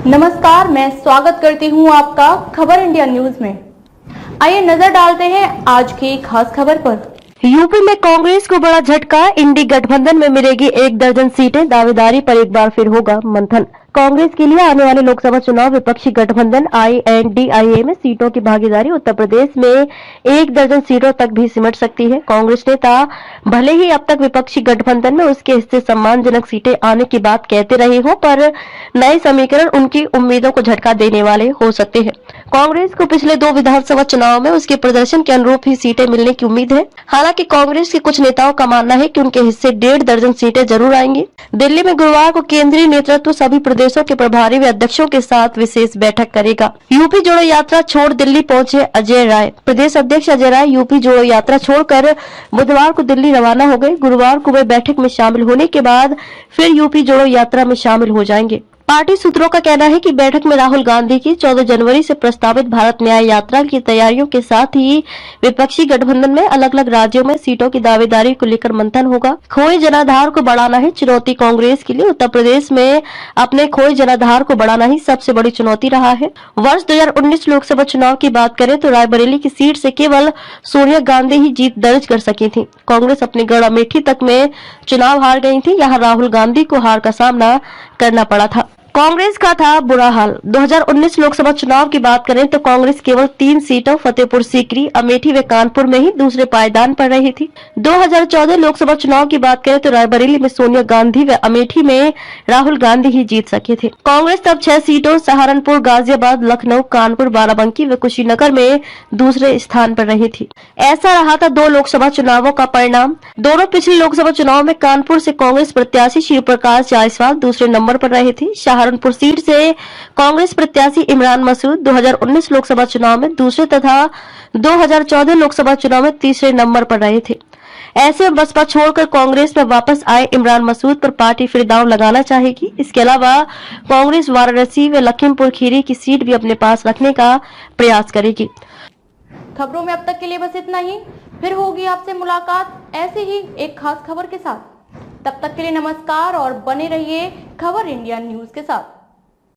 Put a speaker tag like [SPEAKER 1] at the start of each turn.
[SPEAKER 1] नमस्कार, मैं स्वागत करती हूं आपका खबर इंडिया न्यूज में। आइए नजर डालते हैं आज की खास खबर पर।
[SPEAKER 2] यूपी में कांग्रेस को बड़ा झटका, इंडी गठबंधन में मिलेगी 1 दर्जन सीटें, दावेदारी पर एक बार फिर होगा मंथन। कांग्रेस के लिए आने वाले लोकसभा चुनाव विपक्षी गठबंधन INDIA में सीटों की भागीदारी उत्तर प्रदेश में 1 दर्जन सीटों तक भी सिमट सकती है। कांग्रेस नेता भले ही अब तक विपक्षी गठबंधन में उसके हिस्से सम्मानजनक सीटें आने की बात कहते रहे हो, पर नए समीकरण उनकी उम्मीदों को झटका देने वाले हो सकते हैं। कांग्रेस को पिछले 2 विधानसभा चुनाव में उसके प्रदर्शन के अनुरूप ही सीटें मिलने की उम्मीद है। हालांकि कांग्रेस के कुछ नेताओं का मानना है कि उनके हिस्से 1.5 दर्जन सीटें जरूर आएंगी। दिल्ली में गुरुवार को केंद्रीय नेतृत्व सभी प्रदेशों के प्रभारी व अध्यक्षों के साथ विशेष बैठक करेगा। यूपी जोड़ो यात्रा छोड़ दिल्ली पहुंचे अजय राय। प्रदेश अध्यक्ष अजय राय यूपी जोड़ो यात्रा छोड़कर बुधवार को दिल्ली रवाना हो गए। गुरुवार को वे बैठक में शामिल होने के बाद फिर यूपी जोड़ो यात्रा में शामिल हो जाएंगे। पार्टी सूत्रों का कहना है कि बैठक में राहुल गांधी की 14 जनवरी से प्रस्तावित भारत न्याय यात्रा की तैयारियों के साथ ही विपक्षी गठबंधन में अलग अलग राज्यों में सीटों की दावेदारी को लेकर मंथन होगा। खोए जनाधार को बढ़ाना है चुनौती कांग्रेस के लिए। उत्तर प्रदेश में अपने खोए जनाधार को बढ़ाना ही सबसे बड़ी चुनौती रहा है। वर्ष 2019 लोकसभा चुनाव की बात करें तो रायबरेली की सीट से केवल सोनिया गांधी ही जीत दर्ज कर सकी थी। कांग्रेस अपने गढ़ अमेठी तक में चुनाव हार गई थी। यहाँ राहुल गांधी को हार का सामना करना पड़ा था। कांग्रेस का था बुरा हाल। 2019 लोकसभा चुनाव की बात करें तो कांग्रेस केवल 3 सीटों फतेहपुर सीकरी, अमेठी व कानपुर में ही दूसरे पायदान पर रही थी। 2014 लोकसभा चुनाव की बात करें तो रायबरेली में सोनिया गांधी व अमेठी में राहुल गांधी ही जीत सके थे। कांग्रेस तब 6 सीटों सहारनपुर, गाजियाबाद, लखनऊ, कानपुर, बाराबंकी व कुशीनगर में दूसरे स्थान पर रही थी। ऐसा रहा था 2 लोकसभा चुनावों का परिणाम। दोनों पिछले लोकसभा चुनाव में कानपुर से कांग्रेस प्रत्याशी शिव प्रकाश जायसवाल दूसरे नंबर पर रहे थे। सहारनपुर सीट से कांग्रेस प्रत्याशी इमरान मसूद 2019 लोकसभा चुनाव में दूसरे तथा 2014 लोकसभा चुनाव में तीसरे नंबर पर रहे थे। ऐसे में बसपा छोड़कर कांग्रेस में वापस आए इमरान मसूद पर पार्टी फिर दांव लगाना चाहेगी। इसके अलावा कांग्रेस वाराणसी व लखीमपुर खीरी की सीट भी अपने पास रखने का प्रयास करेगी।
[SPEAKER 1] खबरों में अब तक के लिए बस इतना ही। फिर होगी आपसे मुलाकात ऐसे ही एक खास खबर के साथ। तब तक के लिए नमस्कार और बने रहिए खबर इंडिया न्यूज के साथ।